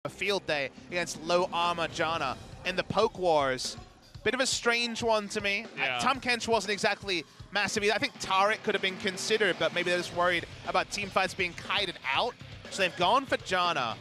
A field day against low armor Janna in the poke wars. Bit of a strange one to me. Yeah. Tahm Kench wasn't exactly massive either. I think turret could have been considered, but maybe they're just worried about team fights being kited out. So they've gone for Janna.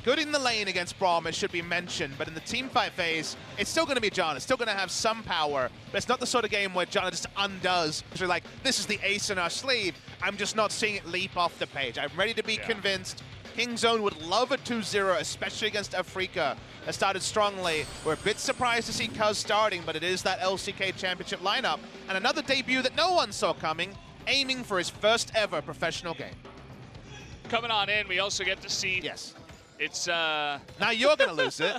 Good in the lane against Braum, it should be mentioned, but in the team fight phase, it's still going to be Janna. It's still going to have some power, but it's not the sort of game where Janna just undoes. So like, this is the ace in our sleeve. I'm just not seeing it leap off the page. I'm ready to be convinced. Kingzone would love a 2-0, especially against Afreeca. That started strongly. We're a bit surprised to see Cuzz starting, but it is that LCK Championship lineup. And another debut that no one saw coming, aiming for his first ever professional game. Coming on in, we also get to see... Yes. It's... Now you're going to lose it.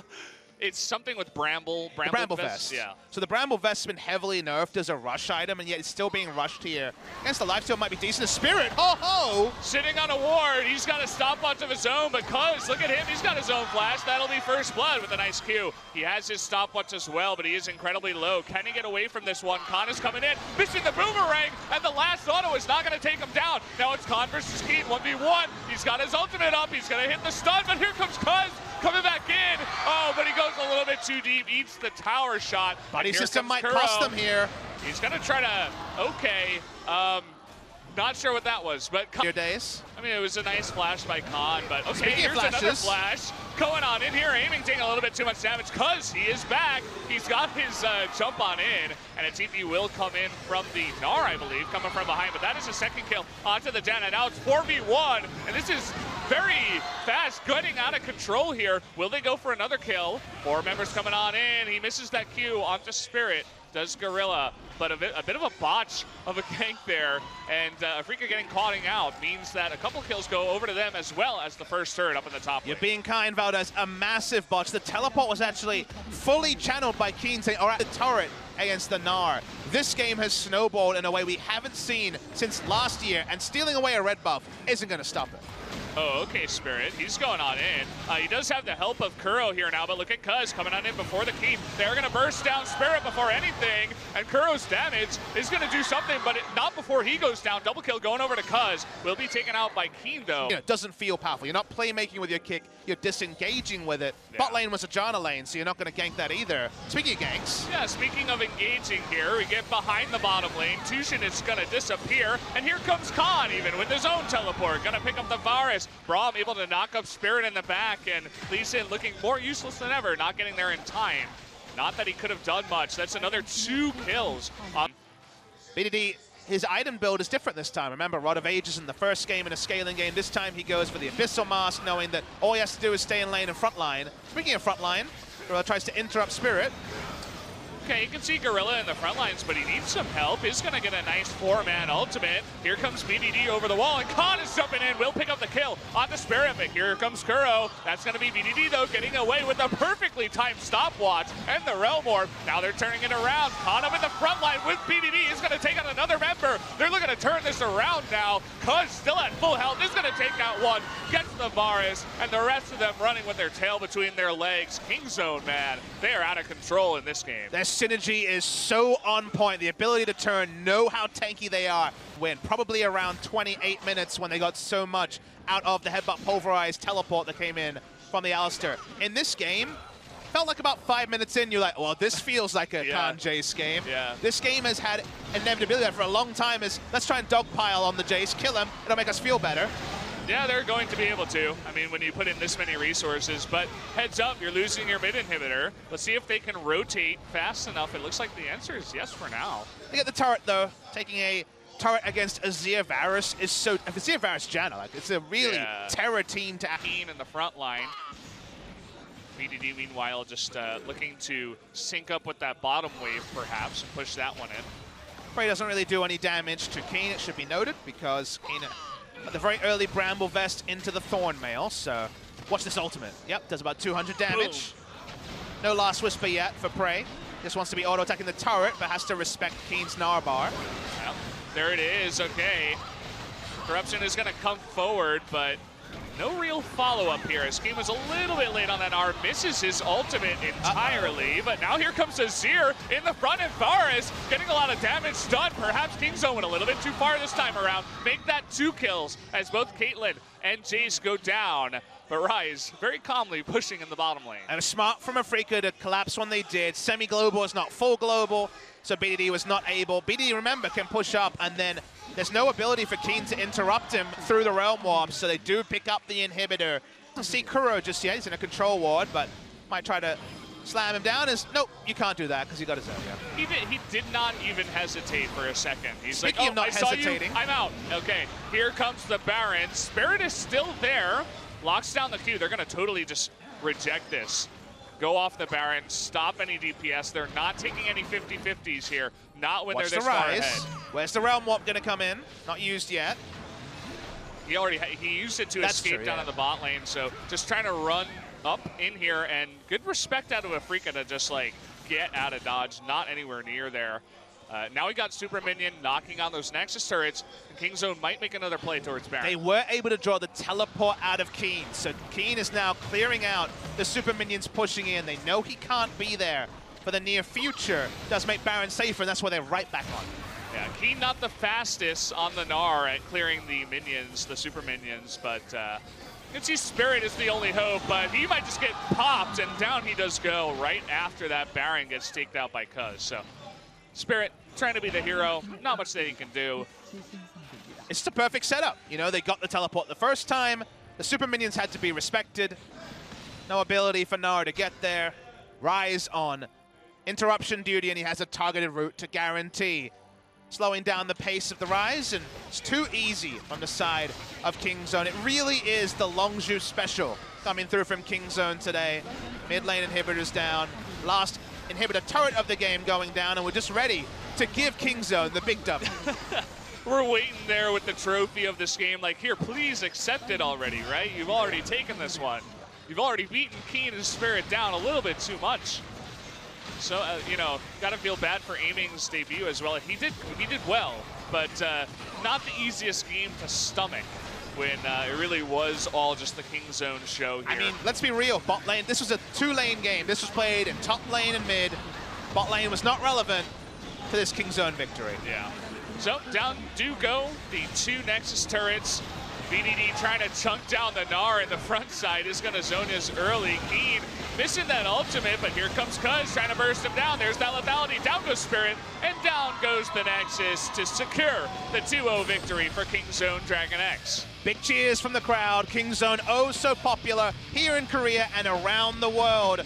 It's something with Bramble Vest. Yeah. So the Bramble Vest has been heavily nerfed as a rush item, and yet it's still being rushed here. Against the lifesteal might be decent. The Spirit, ho-ho! Sitting on a ward, he's got a stopwatch of his own, but Cuzz, look at him, he's got his own flash. That'll be first blood with a nice Q. He has his stopwatch as well, but he is incredibly low. Can he get away from this one? Khan is coming in, missing the boomerang, and the last auto is not going to take him down. Now it's Khan versus Kiin, 1v1. He's got his ultimate up, he's going to hit the stun, but here comes Cuzz. Coming back in. Oh, but he goes a little bit too deep, eats the tower shot. Buddy system might cost them here. He's going to try to, okay. Not sure what that was, but... Your days. I mean, it was a nice flash by Khan, but okay, Speaking here's another flash. Going on in here, aiming, taking a little bit too much damage. Cuzz, he is back. He's got his jump on in, and a TP will come in from the Gnar, I believe, coming from behind, but that is a second kill onto the Janna. Now it's 4v1, and this is very fast, getting out of control here. Will they go for another kill? 4 members coming on in. He misses that Q onto Spirit. Does Gorilla, but a bit of a botch of a gank there, and Afreeca getting caught out means that a couple kills go over to them as well as the first turret up in the top lane. You're being kind, Valdez. A massive botch. The teleport was actually fully channeled by Kiin, saying, all right, the turret against the Gnar. This game has snowballed in a way we haven't seen since last year, and stealing away a red buff isn't going to stop it. Oh, okay, Spirit. He's going on in. He does have the help of Kuro here now, but look at Cuzz coming on in before the Kiin. They're going to burst down Spirit before anything, and Kuro's damage is going to do something, but not before he goes down. Double kill going over to Cuzz. Will be taken out by Kiin, though. It doesn't feel powerful. You're not playmaking with your kick. You're disengaging with it. Yeah. Bot lane was a Janna lane, so you're not going to gank that either. Speaking of ganks. Yeah, speaking of engaging here, we get behind the bottom lane. TusiN is going to disappear, and here comes Khan even with his own teleport. Going to pick up the Varus. Braum able to knock up Spirit in the back, and TusiN looking more useless than ever, not getting there in time. Not that he could have done much. That's another 2 kills. BDD, his item build is different this time. Remember, Rod of Ages in the first game in a scaling game. This time he goes for the Abyssal Mask, knowing that all he has to do is stay in lane and front line. Speaking of front line, Gorilla tries to interrupt Spirit. Okay, you can see Gorilla in the front lines, but he needs some help. He's going to get a nice 4-man ultimate. Here comes BDD over the wall, and Khan is jumping in. Will pick up the kill on the Spirit, but here comes Kuro. That's going to be BDD, though, getting away with a perfectly timed stopwatch and the Realm Orb. Now they're turning it around. Khan up in the front line with BDD. He's going to take out another member. They're looking to turn this around now. Cuzz still at full health. He's going to take out one, gets the Varus, and the rest of them running with their tail between their legs. Kingzone, man, they are out of control in this game. Their synergy is so on point. The ability to turn, know how tanky they are. Win probably around 28 minutes when they got so much out of the headbutt pulverized teleport that came in from the Alistair. In this game, felt like about 5 minutes in, you're like, well, this feels like a Khan Jace game. Yeah. This game has had inevitability for a long time. Is let's try and dogpile on the Jace, kill him, it'll make us feel better. Yeah, they're going to be able to. I mean, when you put in this many resources, but heads up, you're losing your mid inhibitor. Let's see if they can rotate fast enough. It looks like the answer is yes for now. They get the turret, though. Taking a turret against Azir Varus is so... Azir Varus Janna, like, it's a really terror team to... Kiin in the front line. BDD, meanwhile, just looking to sync up with that bottom wave, perhaps, and push that one in. Prey doesn't really do any damage to Kiin, it should be noted, because Kiin... at the very early Bramble Vest into the Thorn Mail, so watch this ultimate. Yep, does about 200 damage. Boom. No Last Whisper yet for Prey. Just wants to be auto-attacking the turret, but has to respect Kiin's Narbar. Yep, there it is, okay. Corruption is going to come forward, but no real follow-up here, as Kiin was a little bit late on that R, misses his ultimate entirely, but now here comes Azir in the front, and Varus getting a lot of damage done. Perhaps Kingzone went a little bit too far this time around. Make that 2 kills, as both Caitlyn and Jace go down. But Rise very calmly pushing in the bottom lane. And it was smart from Afreeca to collapse when they did. Semi-global is not full global, so BDD was not able. BDD, remember, can push up, and then there's no ability for Kiin to interrupt him through the Realm Warp, so they do pick up the inhibitor. Don't see Kuro just yet. He's in a control ward, but might try to slam him down. Nope, you can't do that because he got his own. Yeah. He did not even hesitate for a second. He's Speaking like, of not I saw hesitating. you, I'm out. Okay, here comes the Baron. Spirit is still there. Locks down the Q. They're going to totally just reject this. Go off the Baron, stop any DPS. They're not taking any 50-50s here. Not when Watch they're this the far Rise. ahead. Where's the Realm Warp going to come in? Not used yet. He used it to escape down in the bot lane, so just trying to run up in here, and good respect out of Afreeca to just like get out of dodge, not anywhere near there. Now we got Super Minion knocking on those Nexus turrets, and King Zone might make another play towards Baron. They were able to draw the teleport out of Kiin, so Kiin is now clearing out the Super Minions pushing in. They know he can't be there for the near future. Does make Baron safer, and that's why they're right back on. Yeah, Kiin not the fastest on the Gnar at clearing the minions, the Super Minions, but you can see Spirit is the only hope, but he might just get popped, and down he does go right after that Baron gets staked out by Cuzz. So Spirit trying to be the hero, not much that he can do. It's the perfect setup. You know, they got the teleport the first time. The Super Minions had to be respected. No ability for Gnar to get there. Rise on interruption duty, and he has a targeted route to guarantee slowing down the pace of the Rise, and it's too easy on the side of King Zone. It really is the Longzhu special coming through from King Zone today. Mid lane inhibitors down. Last inhibitor turret of the game going down, and we're just ready to give King Zone the big W. We're waiting there with the trophy of this game, like, here, please accept it already, right? You've already taken this one. You've already beaten Kiin and Spirit down a little bit too much. So, you know, got to feel bad for Aiming's debut as well. He did well, but not the easiest game to stomach when it really was all just the King Zone show here. I mean, let's be real, bot lane, this was a two-lane game. This was played in top lane and mid. Bot lane was not relevant to this King Zone victory. Yeah. So, down do go the two Nexus turrets. BDD trying to chunk down the Gnar in the front side is going to zone his early. Kiin missing that ultimate, but here comes Cuzz trying to burst him down. There's that lethality. Down goes Spirit, and down goes the Nexus to secure the 2-0 victory for King Zone Dragon X. Big cheers from the crowd. King Zone, oh so popular here in Korea and around the world.